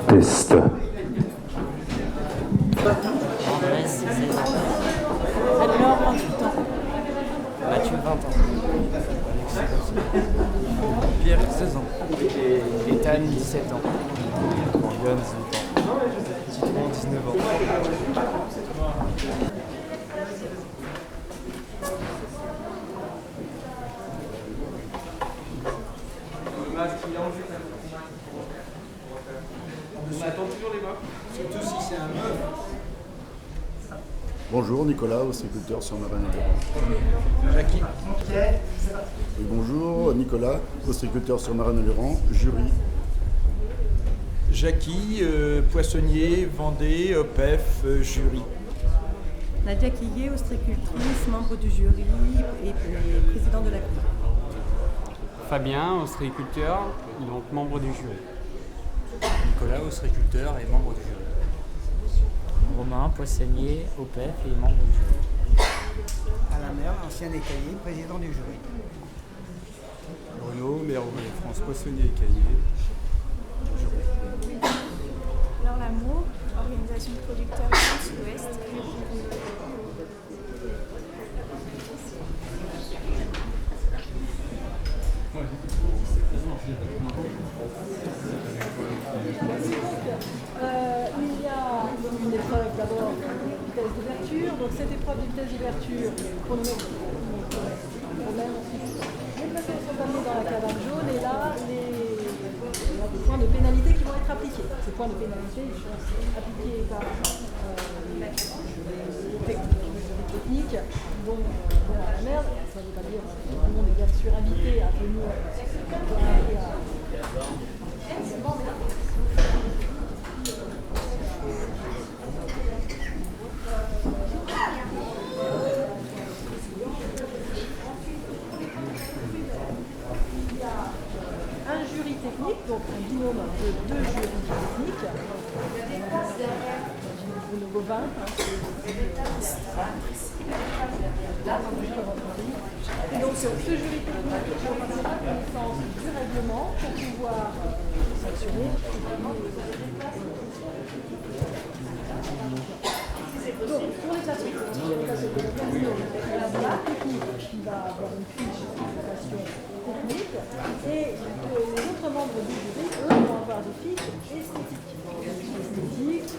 Test. Andrés, 16 ans. Alors, 28 ans. Mathieu, 20 ans. Pierre, 16 ans. Ethan, 17 ans. Morgane, 18 ans. Citron, 19 ans. Bonjour, Nicolas, ostréiculteur sur Marin-Oléron. Jackie. Et bonjour, Nicolas, ostréiculteur sur Marin-Oléron, jury. Jackie, poissonnier, Vendée, OPEF, jury. Nadia Quillet, ostréicultrice, membre du jury et président de la cour. Fabien, ostréiculteur, donc membre du jury. Nicolas, ostréiculteur et membre du jury. Romain, poissonnier, OPEF et membre du jury. Alain Merle, ancien écaillé, président du jury. Bruno, maire de France, poissonnier et cahier. Laure Lamour, organisation de producteurs du Sud-Ouest. Il y a une épreuve d'abord de vitesse d'ouverture. Donc cette épreuve de vitesse d'ouverture, pour nous mettre problème ensuite. Les passagers sont amenés dans la cabane jaune et là, il y a des points de pénalité qui vont être appliqués. Ces points de pénalité ils sont appliqués par les techniques. Donc, voilà, la merde, ça ne veut pas dire que tout le monde est bien sûr invité à venir un jury technique, donc un binôme de deux jurys techniques. Bruno Gauvin, et donc ce jury technique prendra connaissance du règlement pour pouvoir sanctionner. Donc pour les classes techniques, la technique qui va avoir une fiche d'application technique et les autres membres du jury, eux, vont avoir des fiches esthétiques. Esthétiques,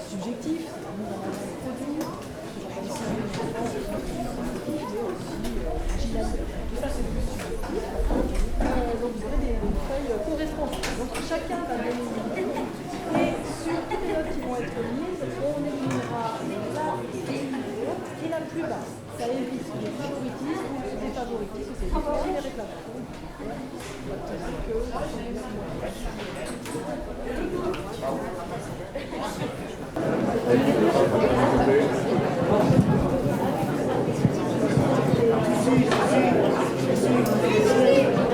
subjectifs, produits, tout ça c'est plus subjectif. Donc vous aurez des feuilles correspondantes. Donc chacun va donner une idée. Et sur toutes les notes qui vont être mises, on éliminera la et la plus basse. Ça évite les favoritismes ou les défavoritismes, c'est aussi les réclamations.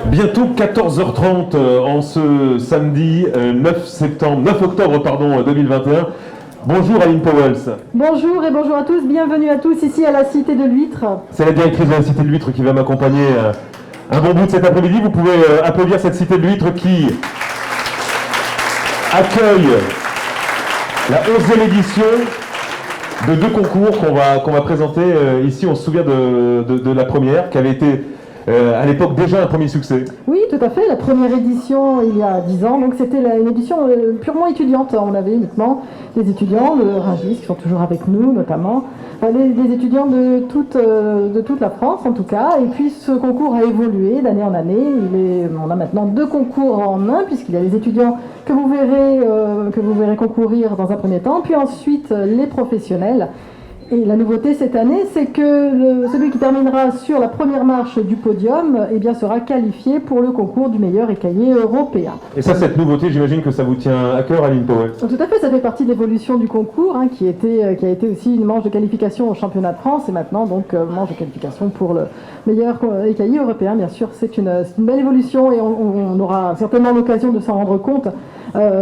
Bientôt 14h30 en ce samedi 9 octobre 2021. Bonjour Aline Powells. Bonjour et bonjour à tous, bienvenue à tous ici à la Cité de l'Huître. C'est la directrice de la Cité de l'Huître qui va m'accompagner un bon bout de cet après-midi. Vous pouvez applaudir cette Cité de l'Huître qui accueille la 11e édition de deux concours qu'on va présenter ici. On se souvient de la première qui avait été À l'époque, déjà un premier succès. Oui, tout à fait. La première édition, il y a 10 ans, donc c'était une édition purement étudiante. On avait uniquement des étudiants de Rungis qui sont toujours avec nous, notamment. Enfin, des étudiants de toute la France, en tout cas. Et puis, ce concours a évolué d'année en année. On a maintenant 2 concours en un, puisqu'il y a les étudiants que vous verrez concourir dans un premier temps, puis ensuite les professionnels. Et la nouveauté cette année, c'est que celui qui terminera sur la première marche du podium sera qualifié pour le concours du meilleur écaillé européen. Et ça, cette nouveauté, j'imagine que ça vous tient à cœur, Aline Powell. Donc, tout à fait, ça fait partie de l'évolution du concours, qui a été aussi une manche de qualification au championnat de France et maintenant donc manche de qualification pour le meilleur écaillé européen. Bien sûr, c'est une belle évolution et on aura certainement l'occasion de s'en rendre compte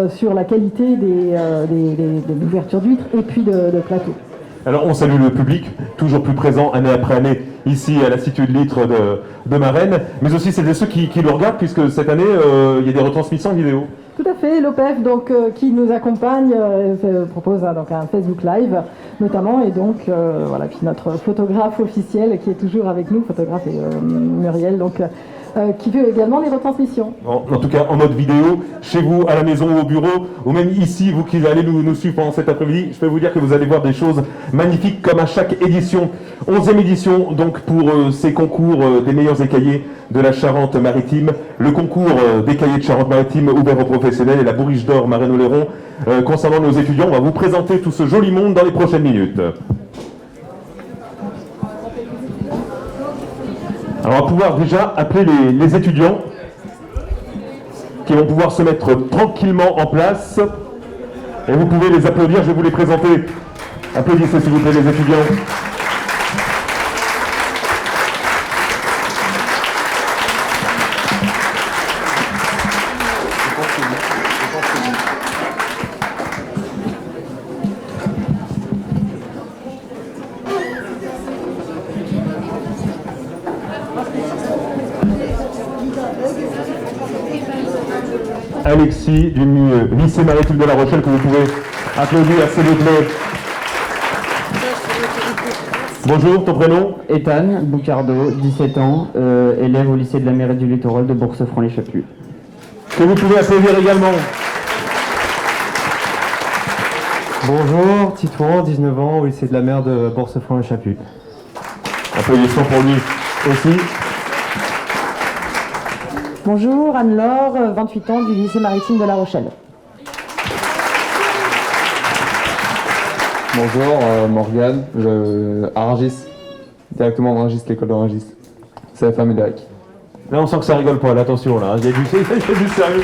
sur la qualité des ouvertures d'huîtres et puis de plateaux. Alors on salue le public, toujours plus présent année après année ici à la Cité de Litre de Marennes, mais aussi celles et ceux qui le regardent, puisque cette année il y a des retransmissions vidéo. Tout à fait, l'OPEF qui nous accompagne propose donc un Facebook Live notamment, et donc voilà, puis notre photographe officiel qui est toujours avec nous, photographe Muriel, qui fait également les retransmissions. En tout cas en mode vidéo, chez vous, à la maison ou au bureau, ou même ici, vous qui allez nous suivre pendant cet après-midi, je peux vous dire que vous allez voir des choses magnifiques comme à chaque édition. 11e édition donc pour ces concours des meilleurs écaillés de la Charente-Maritime, le concours d'écaillés de Charente-Maritime ouvert aux professionnels et la Bourriche d'Or Marennes-Oléron. Concernant nos étudiants, on va vous présenter tout ce joli monde dans les prochaines minutes. Alors on va pouvoir déjà appeler les étudiants qui vont pouvoir se mettre tranquillement en place. Et vous pouvez les applaudir, je vais vous les présenter. Applaudissez s'il vous plaît les étudiants. Alexis du lycée maritime de La Rochelle, que vous pouvez applaudir s'il vous plaît. Bonjour, ton prénom? Ethan Boucardo, 17 ans, élève au lycée de la mairie du Littoral de Bourg-Seffrand-les-Chappuis. Que vous pouvez applaudir également. Bonjour, Titouan, 19 ans, au lycée de la mer de Bourg-Seffrand-les-Chappuis. Applaudissements pour lui aussi. Bonjour, Anne-Laure, 28 ans, du lycée maritime de La Rochelle. Bonjour, Morgane, à Rungis, directement de Rungis, l'école de Rungis. C'est la femme Médéric. Là on sent que ça rigole pas, là, attention là, il y a du sérieux.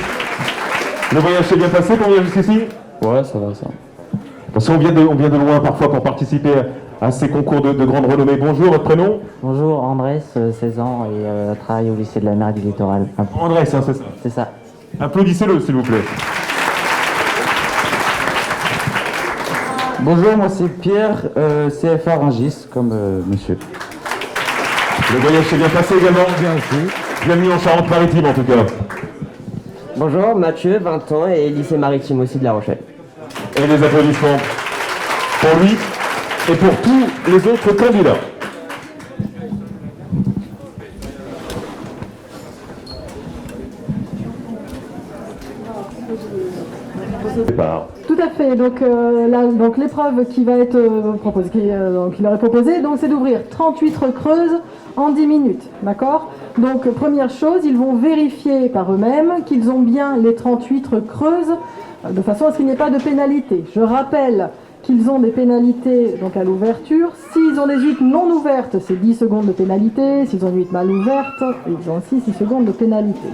Le voyage s'est bien passé pour venir jusqu'ici? Ouais, ça va, ça. Parce qu'on vient de loin parfois pour participer à ces concours de grande renommée. Bonjour, votre prénom? Bonjour, Andrés, 16 ans et travaille au lycée de la mer du Littoral. Andrés, hein, c'est ça? C'est ça. Applaudissez-le, s'il vous plaît. Bonjour, moi c'est Pierre, CFA Rungis, comme monsieur. Le voyage s'est bien passé également? Bien aussi. Bienvenue en Charente-Maritime en tout cas. Bonjour, Mathieu, 20 ans et lycée maritime aussi de La Rochelle. Et les applaudissements pour lui et pour tous les autres candidats. Tout à fait. Donc, l'épreuve qui va être proposée, qu'il leur est proposée, donc c'est d'ouvrir 38 creuses en 10 minutes. D'accord? Donc, première chose, ils vont vérifier par eux-mêmes qu'ils ont bien les 38 creuses de façon à ce qu'il n'y ait pas de pénalité. Je rappelle qu'ils ont des pénalités donc à l'ouverture. S'ils ont des huîtres non ouvertes, c'est 10 secondes de pénalité. S'ils ont une huître mal ouverte, ils ont aussi 6 secondes de pénalité.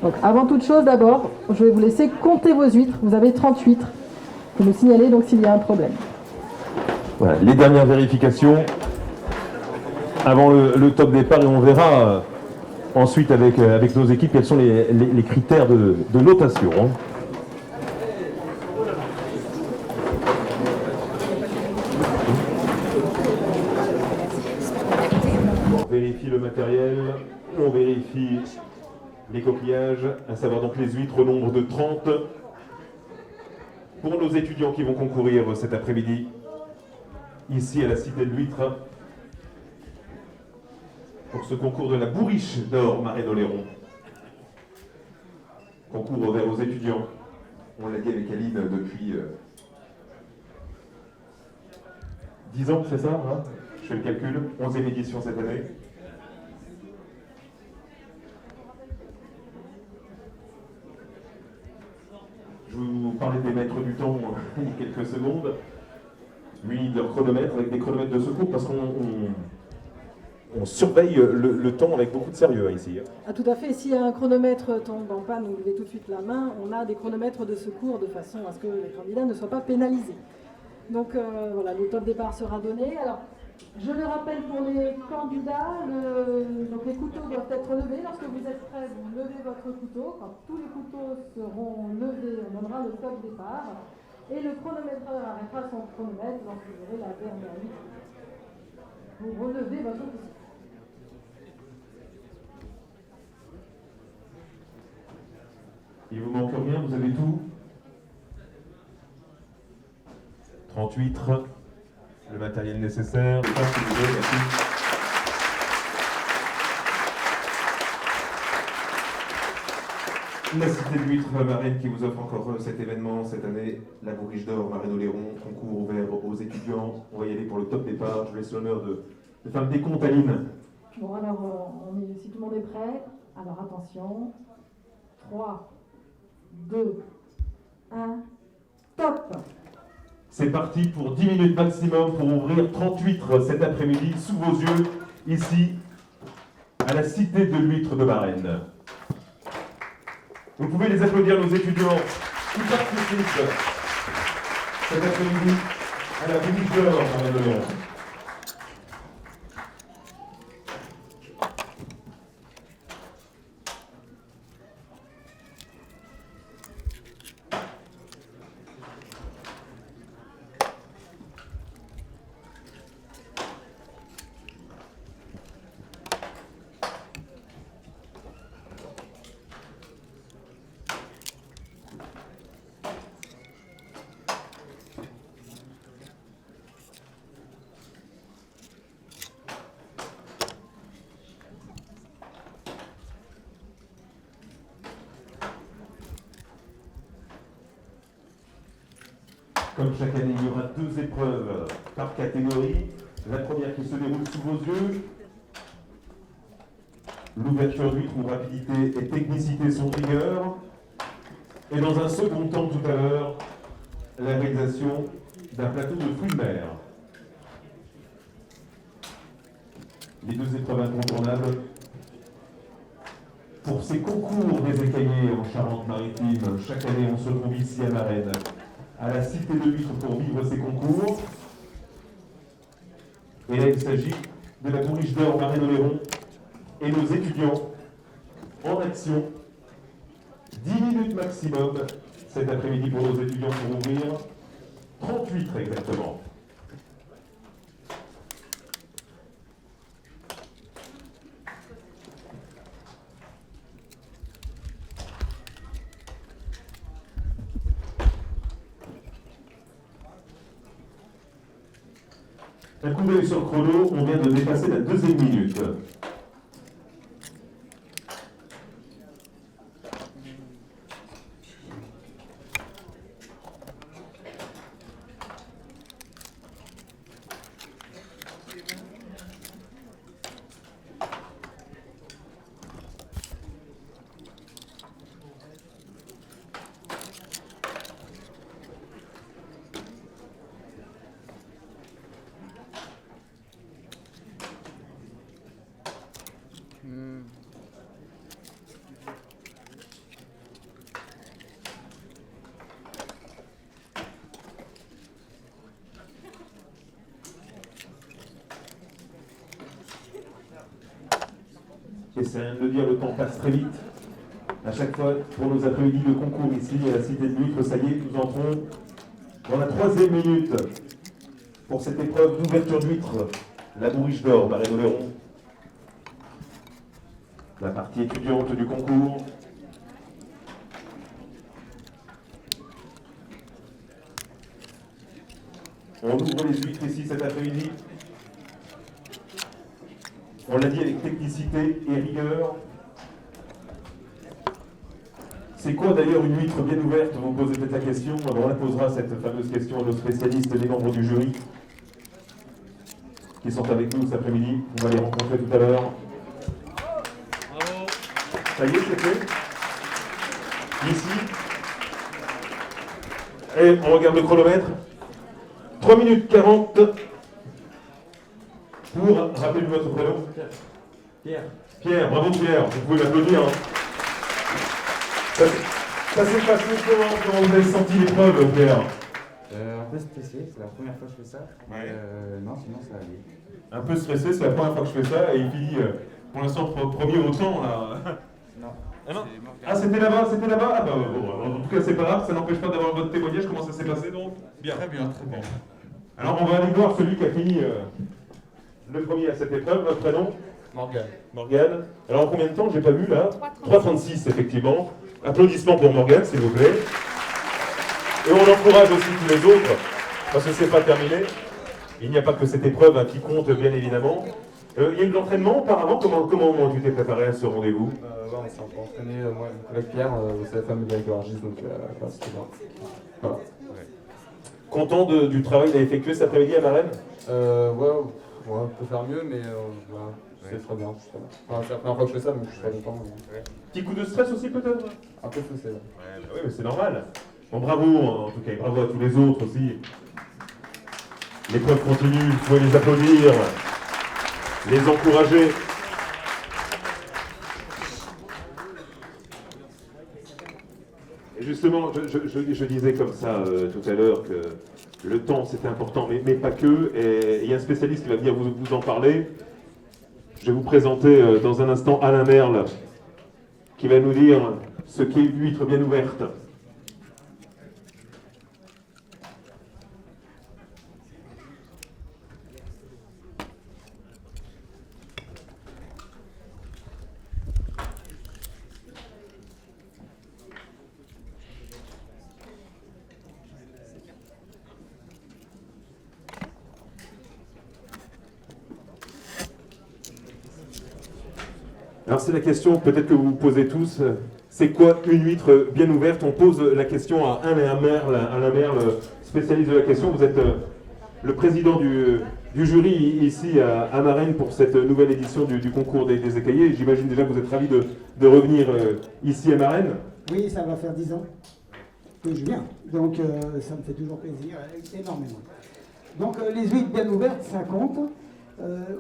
Donc avant toute chose, d'abord, je vais vous laisser compter vos huîtres. Vous avez 30 huîtres. Vous nous signalez donc s'il y a un problème. Voilà, les dernières vérifications avant le top départ, et on verra ensuite avec nos équipes quels sont les critères de notation. Hein. On vérifie le matériel, on vérifie les coquillages, à savoir donc les huîtres au nombre de 30 pour nos étudiants qui vont concourir cet après-midi ici à la Cité de l'Huître. pour ce concours de la Bourriche d'or Marraine-Oléron. Concours ouvert aux étudiants. On l'a dit avec Aline depuis 10 ans, c'est ça hein? Je fais le calcul, 11e édition cette année. Je vous parlais des maîtres du temps il y a quelques secondes. Lui, leur chronomètre avec des chronomètres de secours parce qu'on surveille le temps avec beaucoup de sérieux ici. Ah, tout à fait. Si un chronomètre tombe en panne, vous levez tout de suite la main. On a des chronomètres de secours de façon à ce que les candidats ne soient pas pénalisés. Donc voilà, le top départ sera donné. Alors, je le rappelle pour les candidats, donc les couteaux doivent être levés. Lorsque vous êtes prêts, vous levez votre couteau. Quand tous les couteaux seront levés, on donnera le top départ. Et le chronométreur arrêtera son chronomètre lorsque vous aurez la dernière ligne. Vous relevez votre couteau. Il vous manque rien, vous avez tout. 38, le matériel nécessaire. La Cité de l'Huître Marraine qui vous offre encore cet événement cette année, la Bourriche d'or Marraine-Oléron, concours ouvert aux étudiants. On va y aller pour le top départ. Je laisse l'honneur de faire le décompte à Aline. Bon alors, si tout le monde est prêt, alors attention. 3, 2, 1, top! C'est parti pour 10 minutes maximum pour ouvrir 38 cet après-midi sous vos yeux, ici, à la Cité de l'Huître de Varennes. Vous pouvez les applaudir, nos étudiants qui participent cet après-midi à la Bourriche d'or Marraine-Oléron. Comme chaque année, il y aura 2 épreuves par catégorie. La première qui se déroule sous vos yeux. L'ouverture d'huître où rapidité et technicité sont rigueur. Et dans un second temps tout à l'heure, la réalisation d'un plateau de fruits de mer. Les 2 épreuves incontournables pour ces concours des écaillés en Charente-Maritime. Chaque année, on se trouve ici à Varennes, à la Cité de l'Huître pour vivre ces concours. Et là, il s'agit de la Bourriche d'or Marraine-Oléron et nos étudiants en action. 10 minutes maximum cet après-midi pour nos étudiants pour ouvrir 38 exactement. Un coup d'œil sur le chrono, on vient de dépasser la 2e minute. Et c'est rien de le dire, le temps passe très vite. À chaque fois, pour nos après-midi de concours ici à la Cité de l'Huître, ça y est, nous entrons dans la 3e minute pour cette épreuve d'ouverture d'huître, la Bourriche d'or Marraine-Oléron. La partie étudiante du concours. On ouvre les huîtres ici cet après-midi. On l'a dit avec technicité et rigueur. C'est quoi d'ailleurs une huître bien ouverte? Vous posez peut-être la question. On la posera cette fameuse question à nos spécialistes, les membres du jury, qui sont avec nous cet après-midi. On va les rencontrer tout à l'heure. Ça y est, c'est fait. Ici. Et on regarde le chronomètre. 3 minutes 40. Pour, rappelez-vous votre prénom. Pierre. Pierre, bravo Pierre, vous pouvez l'applaudir. Hein. Ça s'est passé comment vous avez senti l'épreuve, Pierre? Un peu stressé, c'est la première fois que je fais ça. Ouais. Non, sinon ça allait. Un peu stressé, c'est la première fois que je fais ça, et il finit pour l'instant premier au temps là. Non. Ah non. Ah c'était là-bas, c'était là-bas. Ah bah bon, en tout cas c'est pas grave, ça n'empêche pas d'avoir votre témoignage. Comment ça s'est passé donc? Bien. Très bien, très bien. Alors on va aller voir celui qui a fini le premier à cette épreuve. Votre prénom? Morgane. Morgane. Alors en combien de temps? J'ai pas vu là. 3,36 effectivement. Applaudissements pour Morgane, s'il vous plaît. Et on encourage aussi tous les autres, parce que c'est pas terminé. Il n'y a pas que cette épreuve qui compte, bien évidemment. Il y a eu de l'entraînement auparavant. Comment tu t'es préparé à ce rendez-vous? On s'est un peu entraîné, moi avec Pierre, c'est la femme de Argis, donc c'était bien. Voilà. Ouais. Content du travail qu'il a effectué cet après-midi à Marennes? Ouais, on peut faire mieux, mais voilà, c'est très bien. Enfin, c'est la première fois que je fais ça, donc je suis très content. Ouais. Petit coup de stress aussi peut-être? Un peu stressé, ouais. Oui, mais c'est normal. Bon, bravo en tout cas, et bravo à tous les autres aussi. L'épreuve continue, vous pouvez les applaudir, les encourager. Et justement, je disais comme ça tout à l'heure que le temps c'était important, mais pas que. Et il y a un spécialiste qui va venir vous en parler. Je vais vous présenter dans un instant Alain Merle, qui va nous dire ce qu'est une huître bien ouverte. Alors c'est la question peut-être que vous vous posez tous, c'est quoi une huître bien ouverte? On pose la question à Alain Merle, spécialiste de la question. Vous êtes le président du jury ici à Marennes pour cette nouvelle édition du concours des écaillés. J'imagine déjà que vous êtes ravi de revenir ici à Marennes. Oui, ça va faire 10 ans que je viens, donc ça me fait toujours plaisir, énormément. Donc les huîtres bien ouvertes, ça compte.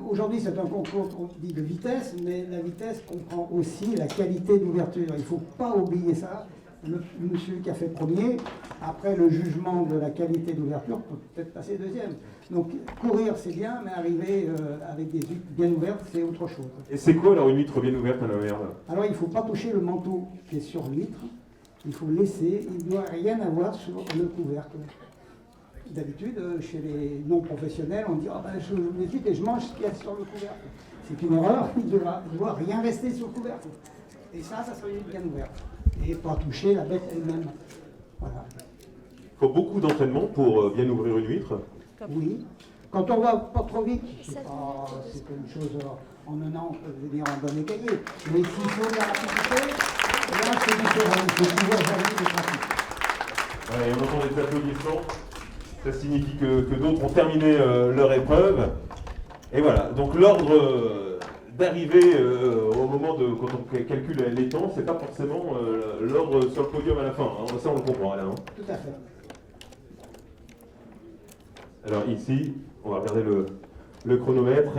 Aujourd'hui, c'est un concours qu'on dit de vitesse, mais la vitesse comprend aussi la qualité d'ouverture. Il ne faut pas oublier ça. Le monsieur qui a fait premier, après le jugement de la qualité d'ouverture, peut peut-être passer deuxième. Donc courir, c'est bien, mais arriver avec des huîtres bien ouvertes, c'est autre chose. Et c'est quoi alors une huître bien ouverte à la Merle? Alors, il ne faut pas toucher le manteau qui est sur l'huître. Il faut laisser, il ne doit rien avoir sur le couvercle. D'habitude, chez les non-professionnels, on dit « Ah ben, je ouvre les huîtres et je mange ce qu'il y a sur le couvercle ». C'est une erreur, il ne doit rien rester sur le couvercle. Et ça serait une huître bien ouverte. Et pas toucher la bête elle-même. Voilà. Il faut beaucoup d'entraînement pour bien ouvrir une huître. Oui. Quand on va pas trop vite, c'est pas une chose, en un an, on peut devenir un bon écaillé. Mais s'il faut de la rapidité, là, c'est différent. Il faut pouvoir gérer les pratiques. Ouais, on entend des applaudissements. Ça signifie que d'autres ont terminé leur épreuve. Et voilà, donc l'ordre d'arrivée au moment de quand on calcule les temps, c'est pas forcément l'ordre sur le podium à la fin. Hein. Ça, on le comprend, Alain. Tout à fait. Alors ici, on va regarder le chronomètre.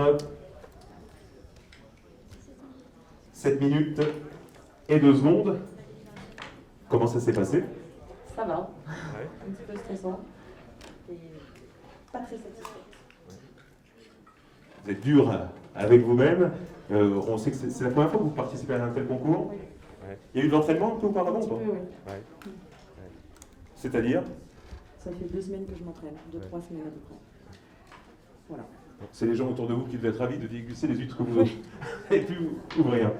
7 minutes et 2 secondes. Comment ça s'est passé? Ça va. Ouais. Un petit peu stressant. Et pas très satisfaite. Vous êtes dur avec vous-même. On sait que c'est la première fois que vous participez à un tel concours. Oui. Ouais. Il y a eu de l'entraînement un peu auparavant? Un petit peu, oui. Ouais. C'est-à-dire? Ça fait 2 semaines que je m'entraîne, 2-3 semaines à peu près. Voilà. C'est les gens autour de vous qui devaient être ravis de déguster les huîtres que vous avez pu ouvrir.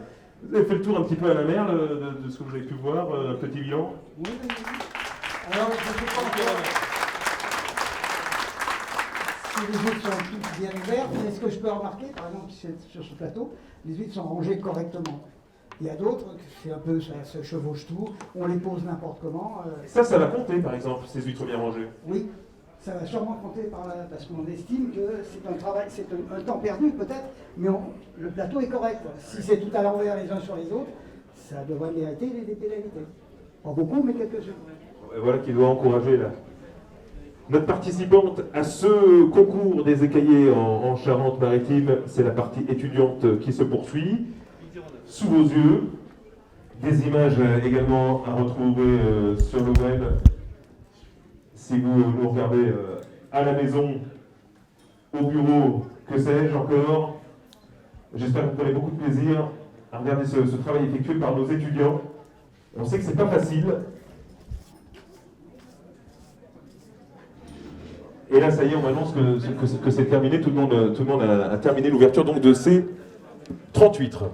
Vous avez fait le tour un petit peu à la mer de ce que vous avez pu voir, un petit bilan? Oui. Alors, je ne sais pas encore que les huîtres sont toutes bien ouvertes, mais ce que je peux remarquer, par exemple, sur ce plateau, les huîtres sont rangées correctement. Il y a d'autres, c'est un peu, ça se chevauche tout, on les pose n'importe comment. Ça va compter, par exemple, ces huîtres bien rangées. Oui, ça va sûrement compter parce qu'on estime que c'est un travail, c'est un temps perdu peut-être, mais le plateau est correct. Si c'est tout à l'envers les uns sur les autres, ça devrait mériter des pénalités. Pas beaucoup, mais quelques-unes. Voilà qui doit encourager notre participante à ce concours des écaillés en Charente-Maritime. C'est la partie étudiante qui se poursuit. Sous vos yeux, des images également à retrouver sur le web. Si vous nous regardez à la maison, au bureau, que sais-je encore, j'espère que vous prenez beaucoup de plaisir à regarder ce travail effectué par nos étudiants. On sait que c'est pas facile. Et là, ça y est, on m'annonce que c'est terminé. Tout le monde a terminé l'ouverture donc de ces 30 huîtres.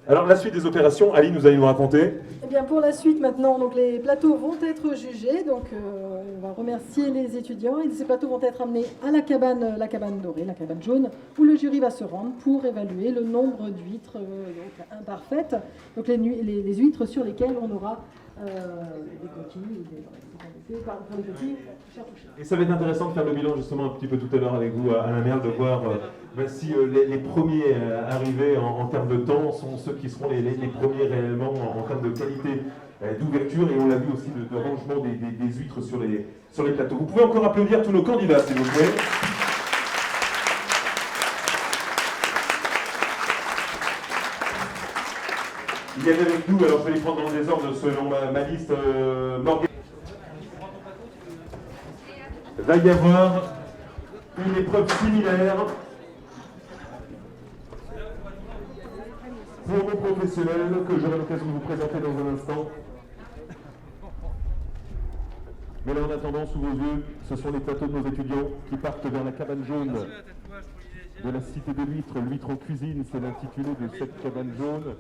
Alors, la suite des opérations, Ali, nous allez nous raconter. Eh bien, pour la suite, maintenant, donc, les plateaux vont être jugés. Donc, on va remercier les étudiants. Et ces plateaux vont être amenés à la cabane dorée, la cabane jaune, où le jury va se rendre pour évaluer le nombre d'huîtres imparfaites. Donc, les huîtres sur lesquelles on aura des coquilles, pour les petits, chair touchée. Et ça va être intéressant de faire le bilan justement un petit peu tout à l'heure avec vous, Alain Merle, de voir si les premiers arrivés en termes de temps sont ceux qui seront les premiers réellement en termes de qualité d'ouverture, et on l'a vu aussi de rangement des huîtres sur les plateaux. Vous pouvez encore applaudir tous nos candidats, s'il vous plaît. Il y avait avec nous, alors je vais les prendre dans le désordre selon ma liste, Morgan. Va y avoir une épreuve similaire pour nos professionnels que j'aurai l'occasion de vous présenter dans un instant. Mais là, en attendant, sous vos yeux, ce sont les plateaux de nos étudiants qui partent vers la cabane jaune de la Cité de l'Huître. L'huître en cuisine, c'est l'intitulé de cette cabane jaune.